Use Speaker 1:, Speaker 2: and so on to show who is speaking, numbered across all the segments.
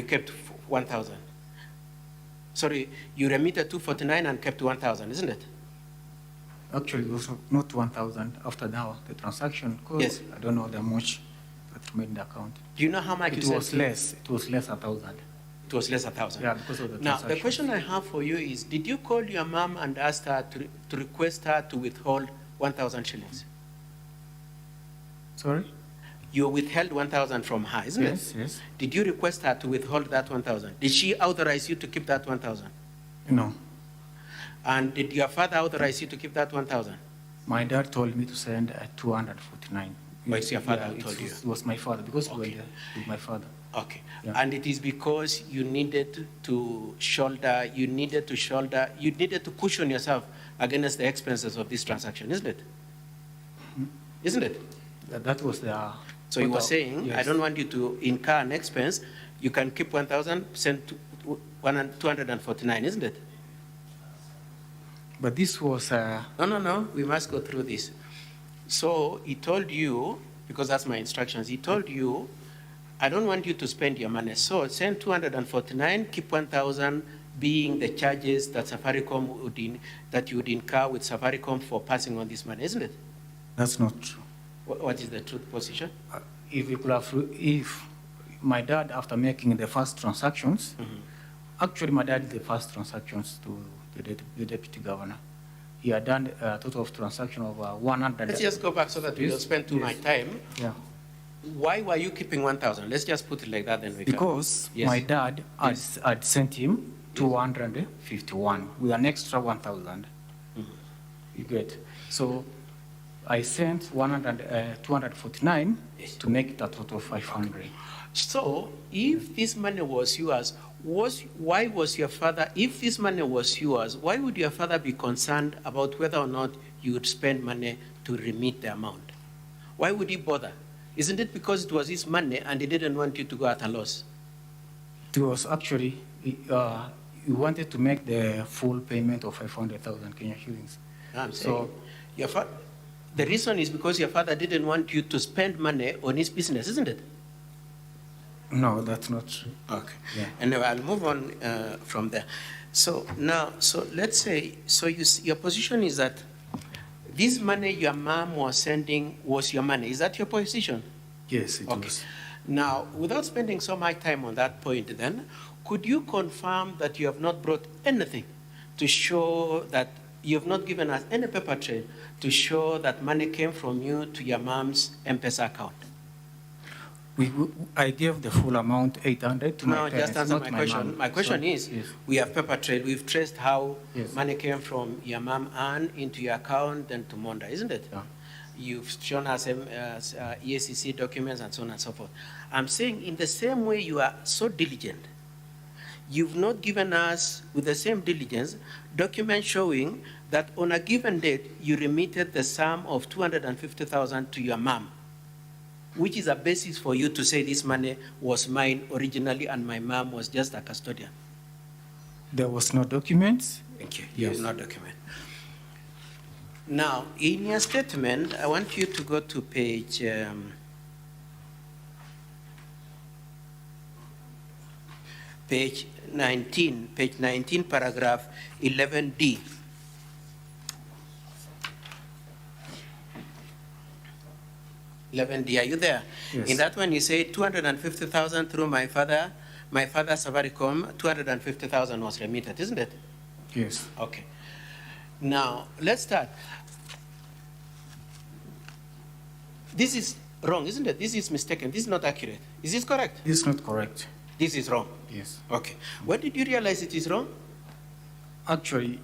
Speaker 1: kept 1,000. Sorry, you remitted 249 and kept 1,000, isn't it?
Speaker 2: Actually, it was not 1,000 after now the transaction.
Speaker 1: Yes.
Speaker 2: I don't know how much that remained in the account.
Speaker 1: Do you know how much
Speaker 2: It
Speaker 1: you
Speaker 2: was
Speaker 1: sent?
Speaker 2: less. It was less 1,000.
Speaker 1: It was less 1,000.
Speaker 2: Yeah, because of the
Speaker 1: Now,
Speaker 2: transaction.
Speaker 1: the question I have for you is, did you call your mom and ask her to request her to withhold 1,000 shillings?
Speaker 2: Sorry?
Speaker 1: You withheld 1,000 from her, isn't it?
Speaker 2: Yes, yes.
Speaker 1: Did you request her to withhold that 1,000? Did she authorize you to keep that 1,000?
Speaker 2: No.
Speaker 1: And did your father authorize you to keep that 1,000?
Speaker 2: My dad told me to send 249.
Speaker 1: Oh, it's your father who
Speaker 2: it
Speaker 1: told you?
Speaker 2: It was my father, because we were
Speaker 1: Okay.
Speaker 2: there with my father.
Speaker 1: Okay.
Speaker 2: Yeah.
Speaker 1: And it is because you needed to cushion yourself against the expenses of this transaction, isn't it? Isn't it?
Speaker 2: That was the...
Speaker 1: So you were saying,
Speaker 2: yes.
Speaker 1: I don't want you to incur an expense. You can keep 1,000, send 249, isn't it?
Speaker 2: But this was...
Speaker 1: No. We must go through this. So he told you, because that's my instructions, he told you, I don't want you to spend your money. So send 249, keep 1,000 being the charges that that you would incur with Safaricom for passing on this money, isn't it?
Speaker 2: That's not true.
Speaker 1: What is the truth position?
Speaker 2: If my dad, after making the first transactions, actually my dad did the first transactions to the deputy governor. He had done a total of transaction of 100.
Speaker 1: Let's just go back so that we don't spend too much time.
Speaker 2: Yeah.
Speaker 1: Why were you keeping 1,000? Let's just put it like that, then we
Speaker 2: Because my dad had sent him 251 with an extra 1,000. You get. So I sent 249 to make it a total of 500.
Speaker 1: So if this money was yours, why was your father, if this money was yours, why would your father be concerned about whether or not you would spend money to remit the amount? Why would he bother? Isn't it because it was his money and he didn't want you to go at a loss?
Speaker 2: It was actually, he wanted to make the full payment of 500,000 Kenya shillings.
Speaker 1: I'm saying, the reason is because your father didn't want you to spend money on his business, isn't it?
Speaker 2: No, that's not true.
Speaker 1: Okay.
Speaker 2: Yeah.
Speaker 1: Anyway, I'll move on from there. So now, let's say, your position is that this money your mom was sending was your money. Is that your position?
Speaker 2: Yes, it was.
Speaker 1: Now, without spending so much time on that point then, could you confirm that you have not brought anything to show that you have not given us any paper trail to show that money came from you to your mom's M-Pesa account?
Speaker 2: I gave the full amount, 800, to my parents.
Speaker 1: No, just answer my question.
Speaker 2: Mom.
Speaker 1: My question is,
Speaker 2: yes.
Speaker 1: we have paper trail. We've traced how
Speaker 2: Yes.
Speaker 1: money came from your mom and into your account and to Monda, isn't it?
Speaker 2: Yeah.
Speaker 1: You've shown us EACC documents and so on and so forth. I'm saying in the same way you are so diligent, you've not given us, with the same diligence, documents showing that on a given date, you remitted the sum of 250,000 to your mom, which is a basis for you to say this money was mine originally and my mom was just a custodian.
Speaker 2: There was no documents.
Speaker 1: Thank you. You
Speaker 2: Yes.
Speaker 1: have no document. Now, in your statement, I want you to go to page 19, paragraph 11D. Are you there?
Speaker 2: Yes.
Speaker 1: In that one, you say 250,000 through my father Safaricom, 250,000 was remitted, isn't it?
Speaker 2: Yes.
Speaker 1: Okay. Now, let's start. This is wrong, isn't it? This is mistaken. This is not accurate. Is this correct?
Speaker 2: This is not correct.
Speaker 1: This is wrong.
Speaker 2: Yes.
Speaker 1: Okay. When did you realize it is wrong?
Speaker 2: Actually,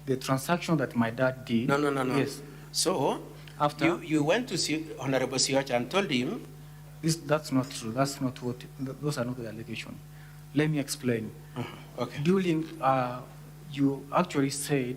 Speaker 2: the transaction that my dad did.
Speaker 1: No.
Speaker 2: Yes.
Speaker 1: So,
Speaker 2: After
Speaker 1: you went to see Honorable Sioch and told him.
Speaker 2: That's not true. That's not what. Those are not the allegations. Let me explain.
Speaker 1: Okay.
Speaker 2: During, you actually said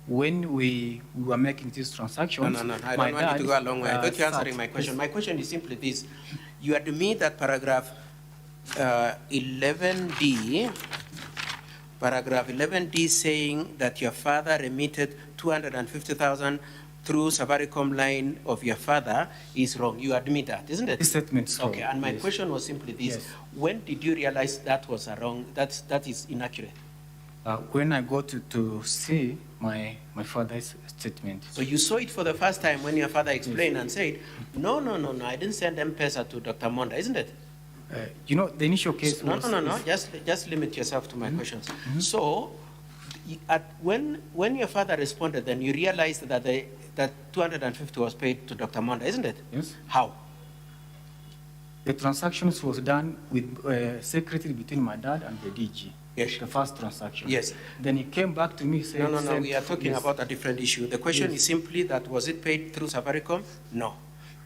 Speaker 2: when we were making these transactions.
Speaker 1: No. I don't want you to go a long way. I thought you're answering my question. My question is simply this. You admit that paragraph 11D, saying that your father remitted 250,000 through Safaricom line of your father is wrong. You admit that, isn't it?
Speaker 2: This statement is wrong.
Speaker 1: Okay, and my
Speaker 2: Yes.
Speaker 1: question was simply this.
Speaker 2: Yes.
Speaker 1: When did you realize that was a wrong, that is inaccurate?
Speaker 2: When I go to see my father's statement.
Speaker 1: So you saw it for the first time when your father explained and said, no, I didn't send M-Pesa to Dr. Monda, isn't it?
Speaker 2: You know, the initial case
Speaker 1: No,
Speaker 2: was...
Speaker 1: just limit yourself to my questions. So, when your father responded, then you realized that that 250 was paid to Dr. Monda, isn't it?
Speaker 2: Yes.
Speaker 1: How?
Speaker 2: The transactions was done with secretly between my dad and the DG.
Speaker 1: Yes.
Speaker 2: The first transaction.
Speaker 1: Yes.
Speaker 2: Then he came back to me saying...
Speaker 1: No, we are talking
Speaker 2: yes.
Speaker 1: about a different issue. The question
Speaker 2: Yes.
Speaker 1: is simply that, was it paid through Safaricom? No.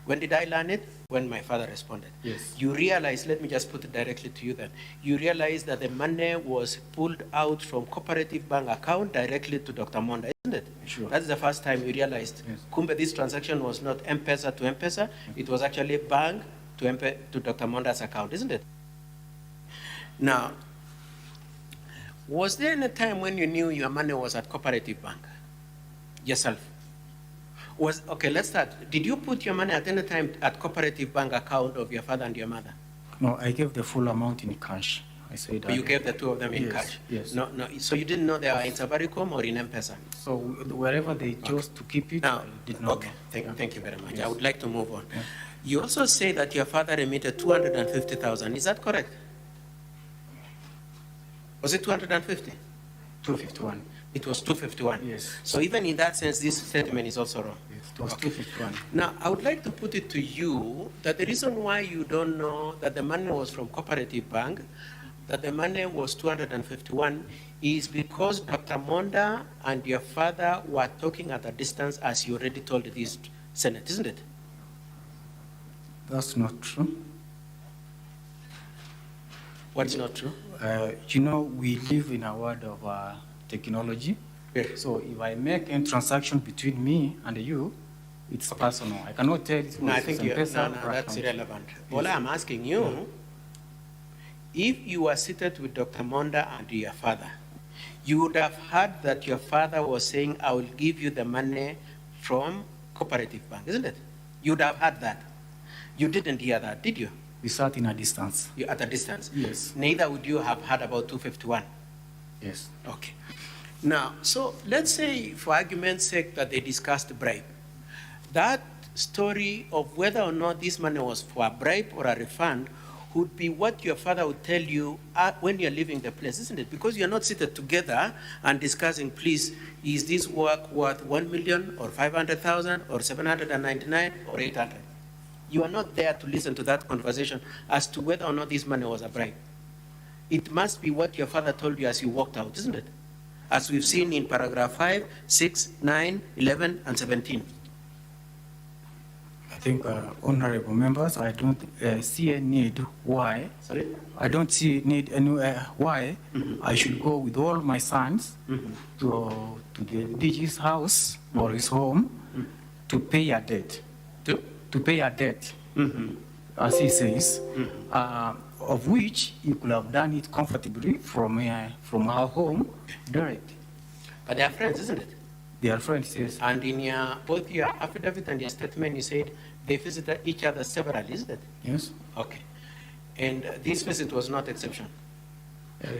Speaker 1: When did I learn it? When my father responded.
Speaker 2: Yes.
Speaker 1: You realize, let me just put it directly to you then. You realize that the money was pulled out from cooperative bank account directly to Dr. Monda, isn't it?
Speaker 2: Sure.
Speaker 1: That's the first time you realized.
Speaker 2: Yes.
Speaker 1: Kumbe, this transaction was not M-Pesa to M-Pesa, it was actually bank to Dr. Monda's account, isn't it? Now, was there any time when you knew your money was at cooperative bank? Yourself? Okay, let's start. Did you put your money at any time at cooperative bank account of your father and your mother?
Speaker 2: No, I gave the full amount in cash. I said
Speaker 1: You gave the two of them in
Speaker 2: yes,
Speaker 1: cash?
Speaker 2: Yes.
Speaker 1: No. So you didn't know they were in Safaricom or in M-Pesa?
Speaker 2: So wherever they chose to keep it,
Speaker 1: Now,
Speaker 2: I did not
Speaker 1: okay,
Speaker 2: know.
Speaker 1: thank you very much.
Speaker 2: Yes.
Speaker 1: I would like to move on.
Speaker 2: Yeah.
Speaker 1: You also say that your father remitted 250,000. Is that correct? Was it 250?
Speaker 2: 251.
Speaker 1: It was 251.
Speaker 2: Yes.
Speaker 1: So even in that sense, this statement is also wrong.
Speaker 2: Yes, it was 251.
Speaker 1: Now, I would like to put it to you that the reason why you don't know that the money was from Cooperative Bank, that the money was 251, is because Dr. Monda and your father were talking at a distance, as you already told this Senate, isn't it?
Speaker 2: That's not true.
Speaker 1: What's not true?
Speaker 2: You know, we live in a world of technology.
Speaker 1: Yes.
Speaker 2: So if I make any transaction between me and you, it's personal. I cannot tell it
Speaker 1: No, I
Speaker 2: was
Speaker 1: think
Speaker 2: M-Pesa or
Speaker 1: that's
Speaker 2: account.
Speaker 1: irrelevant. All I'm asking you, if you were seated with Dr. Monda and your father, you would have heard that your father was saying, I will give you the money from Cooperative Bank, isn't it? You would have heard that. You didn't hear that, did you?
Speaker 2: We sat in a distance.
Speaker 1: You at a distance?
Speaker 2: Yes.
Speaker 1: Neither would you have heard about 251.
Speaker 2: Yes.
Speaker 1: Okay. Now, so let's say, for argument's sake, that they discussed bribe. That story of whether or not this money was for a bribe or a refund would be what your father would tell you when you're leaving the place, isn't it? Because you're not seated together and discussing, please, is this work worth 1 million or 500,000 or 799 or 800? You are not there to listen to that conversation as to whether or not this money was a bribe. It must be what your father told you as you walked out, isn't it? As we've seen in paragraph 5, 6, 9, 11, and 17.
Speaker 2: I think, honorable members, I don't see a need why.
Speaker 1: Sorry?
Speaker 2: I don't see need any why I should go with all my sons to the DG's house or his home to pay a debt. To pay a debt, as he says, of which you could have done it comfortably from our home direct.
Speaker 1: But they are friends, isn't it?
Speaker 2: They are friends, yes.
Speaker 1: And in both your affidavit and your statement, you said they visited each other severally, isn't it?
Speaker 2: Yes.
Speaker 1: Okay. And this visit was not exception.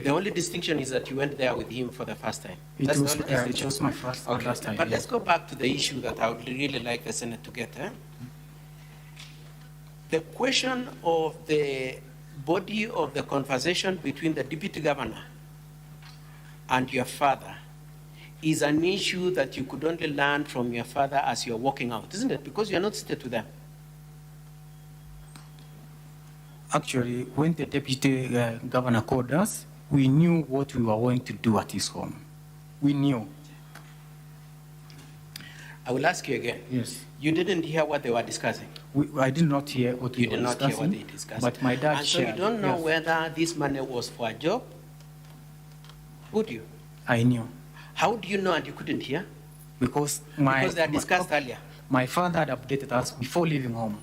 Speaker 1: The only distinction is that you went there with him for the first time.
Speaker 2: It was my first time.
Speaker 1: But
Speaker 2: yes.
Speaker 1: let's go back to the issue that I would really like the Senate to get. The question of the body of the conversation between the deputy governor and your father is an issue that you could only learn from your father as you're walking out, isn't it? Because you're not seated with them.
Speaker 2: Actually, when the deputy governor called us, we knew what we were going to do at his home. We knew.
Speaker 1: I will ask you again.
Speaker 2: Yes.
Speaker 1: You didn't hear what they were discussing.
Speaker 2: I did not hear what
Speaker 1: You
Speaker 2: we
Speaker 1: did
Speaker 2: were
Speaker 1: not
Speaker 2: discussing.
Speaker 1: hear what they discussed.
Speaker 2: But my dad
Speaker 1: and so
Speaker 2: shared.
Speaker 1: you don't know
Speaker 2: yes.
Speaker 1: whether this money was for a job? Would you?
Speaker 2: I knew.
Speaker 1: How do you know and you couldn't hear?
Speaker 2: Because
Speaker 1: they are discussed earlier.
Speaker 2: My father had updated us before leaving home.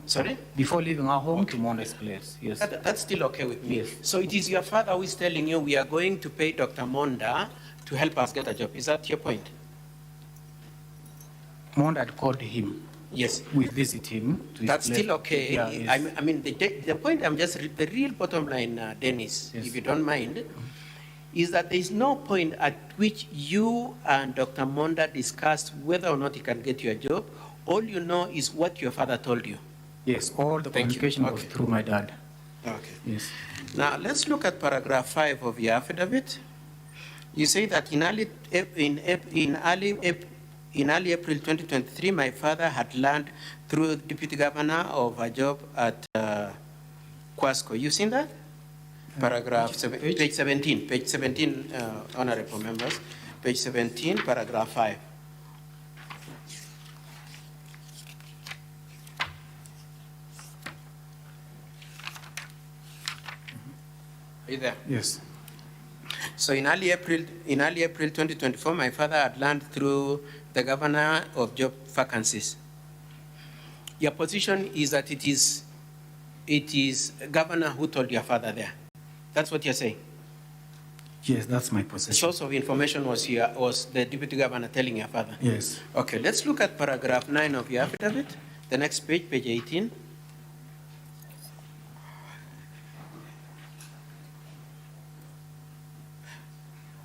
Speaker 1: Sorry?
Speaker 2: Before leaving our home to Monda's place, yes.
Speaker 1: That's still okay with me.
Speaker 2: Yes.
Speaker 1: So it is your father who is telling you we are going to pay Dr. Monda to help us get a job. Is that your point?
Speaker 2: Mond had called him.
Speaker 1: Yes.
Speaker 2: We visit him. To
Speaker 1: That's
Speaker 2: his place.
Speaker 1: still okay.
Speaker 2: Yeah, yes.
Speaker 1: I mean, the point I'm just, the real bottom line, Dennis,
Speaker 2: Yes.
Speaker 1: if you don't mind, is that there is no point at which you and Dr. Monda discussed whether or not he can get you a job. All you know is what your father told you.
Speaker 2: Yes, all the
Speaker 1: Thank you.
Speaker 2: communication was
Speaker 1: Okay.
Speaker 2: through my dad.
Speaker 1: Okay.
Speaker 2: Yes.
Speaker 1: Now, let's look at paragraph 5 of your affidavit. You say that in early April 2023, my father had learned through deputy governor of a job at Kwasco. You seen that? Paragraph page 17, honorable members, page 17, paragraph 5. Are you there?
Speaker 2: Yes.
Speaker 1: So in early April 2024, my father had learned through the governor of job vacancies. Your position is that it is governor who told your father there. That's what you're saying.
Speaker 2: Yes, that's my
Speaker 1: The
Speaker 2: position.
Speaker 1: source of information was the deputy governor telling your father.
Speaker 2: Yes.
Speaker 1: Okay, let's look at paragraph 9 of your affidavit. The next page, page 18.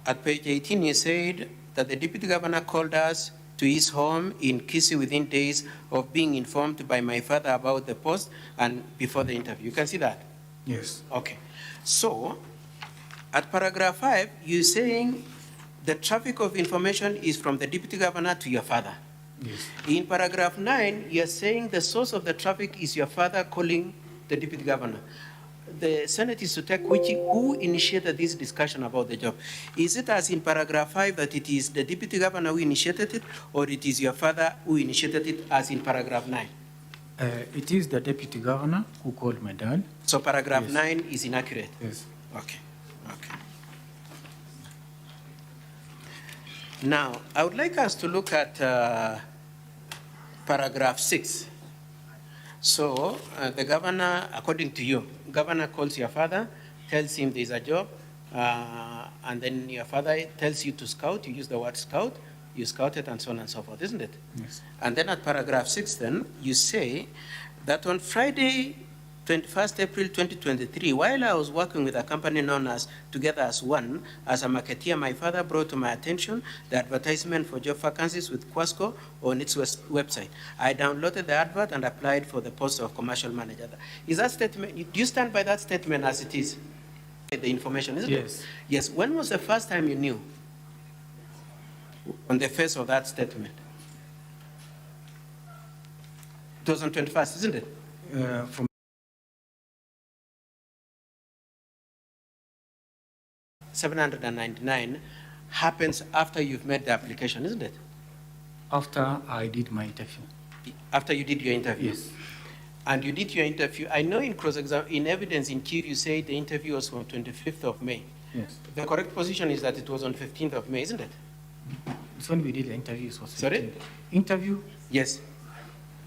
Speaker 1: At page 18, you said that the deputy governor called us to his home in Kisii within days of being informed by my father about the post and before the interview. You can see that?
Speaker 2: Yes.
Speaker 1: Okay. So, at paragraph 5, you're saying the traffic of information is from the deputy governor to your father.
Speaker 2: Yes.
Speaker 1: In paragraph 9, you're saying the source of the traffic is your father calling the deputy governor. The Senate is to take who initiated this discussion about the job. Is it as in paragraph 5 that it is the deputy governor who initiated it, or it is your father who initiated it as in paragraph 9?
Speaker 2: It is the deputy governor who called my dad.
Speaker 1: So paragraph
Speaker 2: Yes.
Speaker 1: 9 is inaccurate?
Speaker 2: Yes.
Speaker 1: Okay, okay. Now, I would like us to look at paragraph 6. So, the governor, according to you, governor calls your father, tells him there's a job, and then your father tells you to scout. You use the word scout, you scouted, and so on and so forth, isn't it?
Speaker 2: Yes.
Speaker 1: And then at paragraph 6, then, you say that on Friday, 21st April 2023, while I was working with a company known as Together as One, as a marketeer, my father brought to my attention the advertisement for job vacancies with Kwasco on its website. I downloaded the advert and applied for the post of commercial manager. Is that statement, do you stand by that statement as it is? The information, isn't it?
Speaker 2: Yes.
Speaker 1: Yes. When was the first time you knew on the face of that statement? 2021st, isn't it?
Speaker 2: From
Speaker 1: 799 happens after you've made the application, isn't it?
Speaker 2: after I did my interview.
Speaker 1: After you did your interview?
Speaker 2: Yes.
Speaker 1: And you did your interview. I know in evidence in chief, you say the interview was on 25th of May.
Speaker 2: Yes.
Speaker 1: The correct position is that it was on 15th of May, isn't it?
Speaker 2: It's when we did the interview. It was
Speaker 1: Sorry?
Speaker 2: 15th. Interview,
Speaker 1: Yes.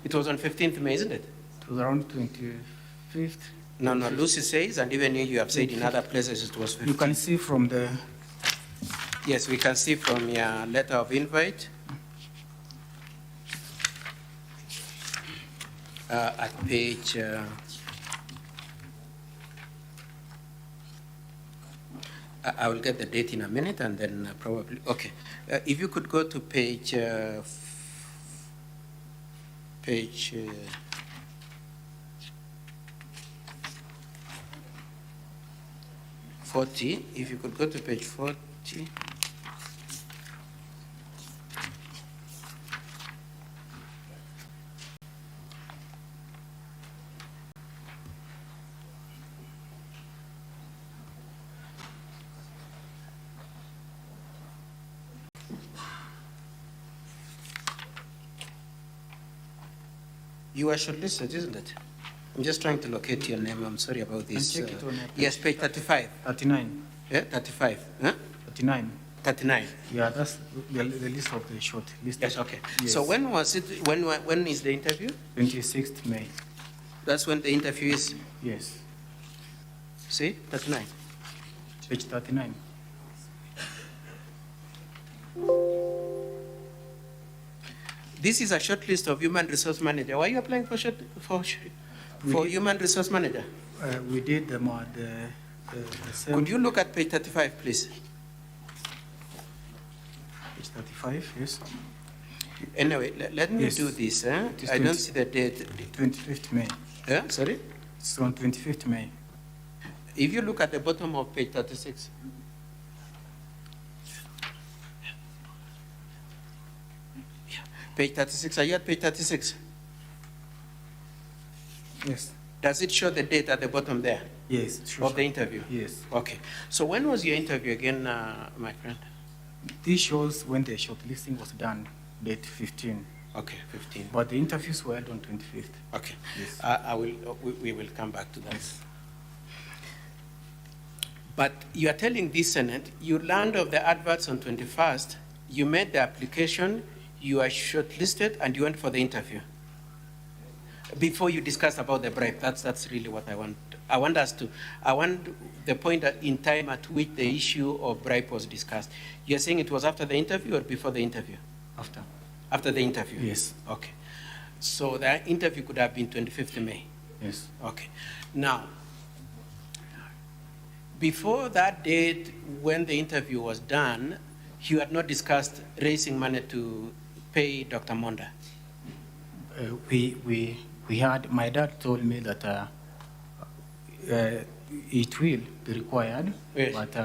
Speaker 1: It was on 15th May, isn't it?
Speaker 2: it was around 25th.
Speaker 1: No, Lucy says, and even you have said in other places it was 15th.
Speaker 2: You can see from the,
Speaker 1: Yes, we can see from your letter of invite at page I will get the date in a minute and then probably, okay. If you could go to page 40, if you could go to page 40. You are shortlisted, isn't it? I'm just trying to locate your name. I'm sorry about this.
Speaker 2: check it on your
Speaker 1: Yes, page 35.
Speaker 2: 39.
Speaker 1: Yeah, 35. Huh?
Speaker 2: 39.
Speaker 1: 39.
Speaker 2: Yeah, that's the list of the short list.
Speaker 1: Yes, okay.
Speaker 2: Yes.
Speaker 1: So when was it? When is the interview?
Speaker 2: 26th May.
Speaker 1: That's when the interview is.
Speaker 2: Yes.
Speaker 1: See, 39.
Speaker 2: Page 39.
Speaker 1: This is a short list of human resource manager. Why are you applying for human resource manager?
Speaker 2: We did the same.
Speaker 1: Could you look at page 35, please?
Speaker 2: Page 35, yes.
Speaker 1: Anyway, let me
Speaker 2: Yes.
Speaker 1: do this.
Speaker 2: It is
Speaker 1: I don't
Speaker 2: 20
Speaker 1: see the date.
Speaker 2: 25th May.
Speaker 1: Sorry?
Speaker 2: It's on 25th May.
Speaker 1: If you look at the bottom of page 36. Page 36, are you at page 36?
Speaker 2: Yes.
Speaker 1: Does it show the date at the bottom there
Speaker 2: Yes. Sure.
Speaker 1: of the interview?
Speaker 2: Yes.
Speaker 1: Okay. So when was your interview again, my friend?
Speaker 2: This shows when the shortlisting was done, date 15.
Speaker 1: Okay, 15.
Speaker 2: But the interviews were held on 25th.
Speaker 1: Okay.
Speaker 2: Yes.
Speaker 1: We will come back to that. But you are telling this Senate, you learned of the adverts on 21st, you made the application, you are shortlisted, and you went for the interview. Before you discussed about the bribe, that's really what I want. I want the point in time at which the issue of bribe was discussed. You're saying it was after the interview or before the interview?
Speaker 2: After.
Speaker 1: After the interview?
Speaker 2: Yes.
Speaker 1: Okay. So the interview could have been 25th May?
Speaker 2: Yes.
Speaker 1: Okay. Now, before that date, when the interview was done, you had not discussed raising money to pay Dr. Monda?
Speaker 2: We had, my dad told me that it will be required,
Speaker 1: Yes.
Speaker 2: but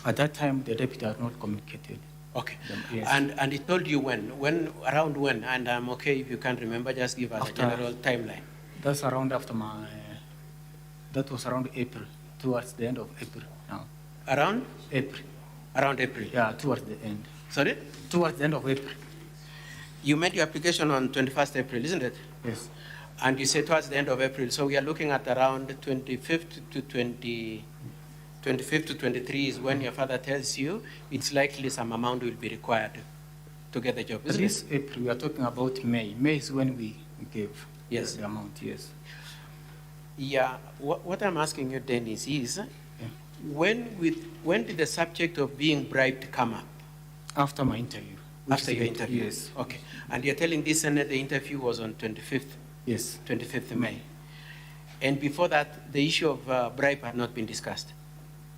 Speaker 2: at that time the deputy had not communicated.
Speaker 1: Okay.
Speaker 2: Yes.
Speaker 1: And he told you around when? And I'm okay if you can't remember, just give us a general timeline.
Speaker 2: That's around after that was around April, towards the end of April now.
Speaker 1: Around?
Speaker 2: April.
Speaker 1: Around April.
Speaker 2: Yeah, towards the end.
Speaker 1: Sorry?
Speaker 2: Towards the end of April.
Speaker 1: You made your application on 21st April, isn't it?
Speaker 2: Yes.
Speaker 1: And you said towards the end of April, so we are looking at around 25th to 23 is when your father tells you it's likely some amount will be required to get the job, isn't it?
Speaker 2: This April, we are talking about May. May is when we gave
Speaker 1: Yes.
Speaker 2: the amount, yes.
Speaker 1: Yeah, what I'm asking you, Dennis, is when did the subject of being bribed come up?
Speaker 2: After my interview.
Speaker 1: After your interview?
Speaker 2: Yes.
Speaker 1: Okay. And you're telling this Senate the interview was on 25th?
Speaker 2: Yes.
Speaker 1: 25th May. And before that, the issue of bribe had not been discussed?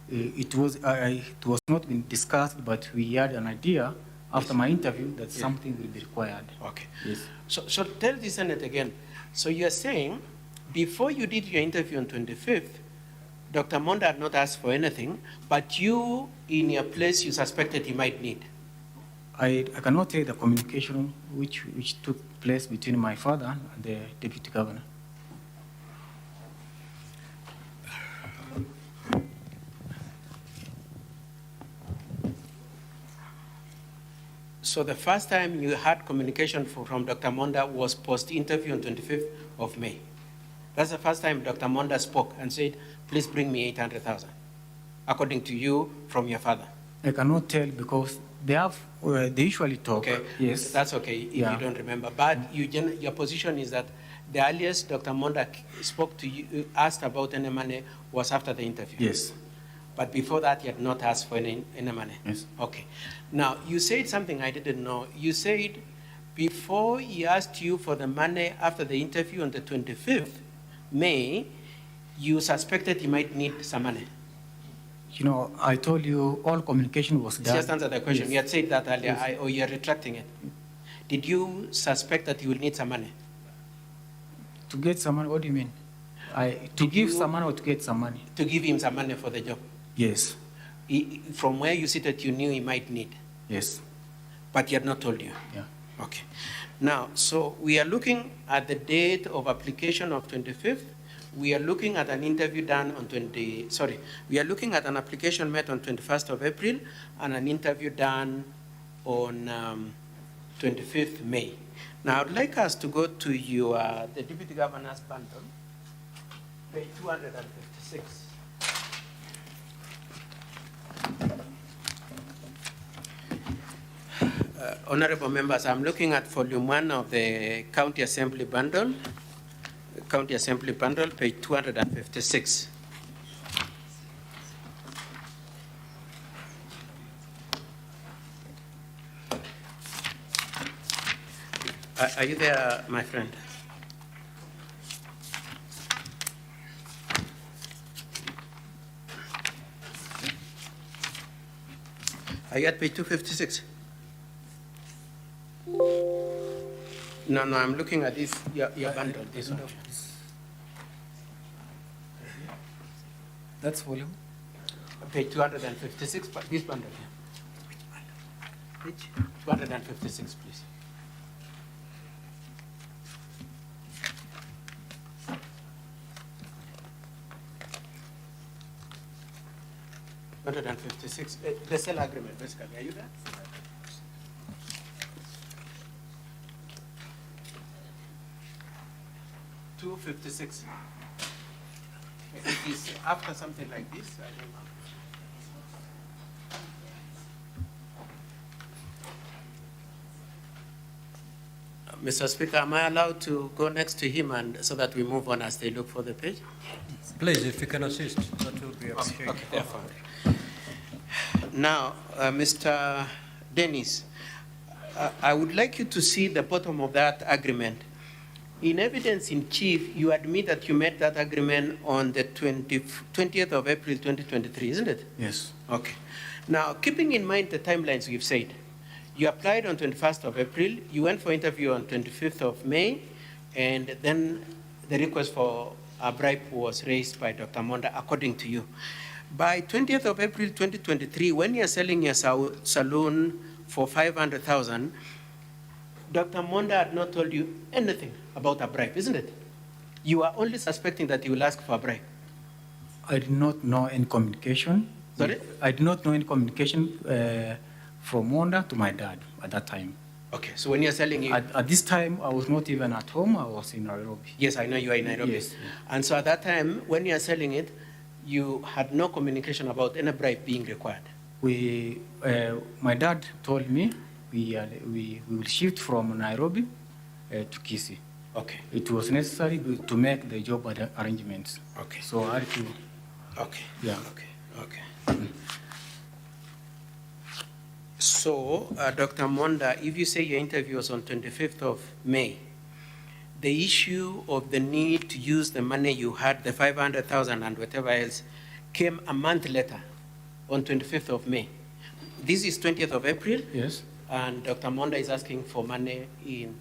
Speaker 2: It was not been discussed, but we had an idea after my interview that something will be required.
Speaker 1: Okay.
Speaker 2: Yes.
Speaker 1: So tell the Senate again. So you're saying before you did your interview on 25th, Dr. Monda had not asked for anything, but you, in your place, you suspected he might need.
Speaker 2: I cannot take the communication which took place between my father and the deputy governor.
Speaker 1: So the first time you had communication from Dr. Monda was post-interview on 25th of May. That's the first time Dr. Monda spoke and said, please bring me 800,000, according to you, from your father.
Speaker 2: I cannot tell because they usually talk.
Speaker 1: Okay,
Speaker 2: yes.
Speaker 1: that's okay if you don't remember. But your position is that the earliest Dr. Monda spoke to you, asked about any money was after the interview.
Speaker 2: Yes.
Speaker 1: But before that, he had not asked for any money.
Speaker 2: Yes.
Speaker 1: Okay. Now, you said something I didn't know. You said before he asked you for the money after the interview on the 25th May, you suspected he might need some money.
Speaker 2: You know, I told you all communication was done.
Speaker 1: Just answer the question.
Speaker 2: Yes.
Speaker 1: You had said that earlier,
Speaker 2: Yes.
Speaker 1: or you're retracting it. Did you suspect that he will need some money?
Speaker 2: To get some money, what do you mean? To give some money or to get some money?
Speaker 1: To give him some money for the job.
Speaker 2: Yes.
Speaker 1: From where you sit, you knew he might need.
Speaker 2: Yes.
Speaker 1: But he had not told you.
Speaker 2: Yeah.
Speaker 1: Okay. Now, so we are looking at the date of application of 25th. We are looking at an interview done on we are looking at an application made on 21st of April and an interview done on 25th May. Now, I'd like us to go to the Deputy Governor's bundle, page 256. Honorable members, I'm looking at volume 1 of the County Assembly bundle, page 256. Are you there, my friend? Are you at page 256? No, I'm looking at this, your bundle, this one.
Speaker 2: That's volume.
Speaker 1: Page 256, but this bundle here. Page 256, please. The sale agreement, basically. Are you there? 256. It is after something like this. I don't know. Mr. Speaker, am I allowed to go next to him and so that we move on as they look for the page?
Speaker 3: Please, if you can assist, that will be appreciated.
Speaker 1: Okay, therefore. Now, Mr. Dennis, I would like you to see the bottom of that agreement. In evidence in chief, you admit that you made that agreement on the 20th of April 2023, isn't it?
Speaker 2: Yes.
Speaker 1: Okay. Now, keeping in mind the timelines we've said, you applied on 21st of April, you went for interview on 25th of May, and then the request for a bribe was raised by Dr. Monda, according to you. By 20th of April 2023, when you're selling your saloon for 500,000, Dr. Monda had not told you anything about a bribe, isn't it? You are only suspecting that he will ask for a bribe.
Speaker 2: I did not know any communication.
Speaker 1: Sorry?
Speaker 2: I did not know any communication from Monda to my dad at that time.
Speaker 1: Okay, so when you're selling it...
Speaker 2: At this time, I was not even at home. I was in Nairobi.
Speaker 1: Yes, I know you are in Nairobi.
Speaker 2: Yes.
Speaker 1: And so at that time, when you're selling it, you had no communication about any bribe being required.
Speaker 2: My dad told me we will shift from Nairobi to Kisii.
Speaker 1: Okay.
Speaker 2: It was necessary to make the job arrangements.
Speaker 1: Okay.
Speaker 2: So I had to.
Speaker 1: Okay.
Speaker 2: Yeah.
Speaker 1: Okay. So, Dr. Monda, if you say your interview was on 25th of May, the issue of the need to use the money you had, the 500,000 and whatever else, came a month later, on 25th of May. This is 20th of April.
Speaker 2: Yes.
Speaker 1: And Dr. Monda is asking for money in,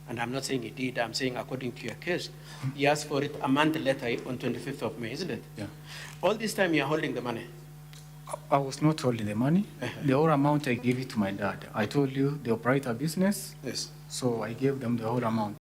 Speaker 1: and I'm not saying he did, I'm saying according to your case, he asked for it a month later on 25th of May, isn't it?
Speaker 2: Yeah.
Speaker 1: All this time you're holding the money.
Speaker 2: I was not holding the money. The whole amount I gave it to my dad. I told you they operate a business.
Speaker 1: Yes.
Speaker 2: So I gave them the whole amount.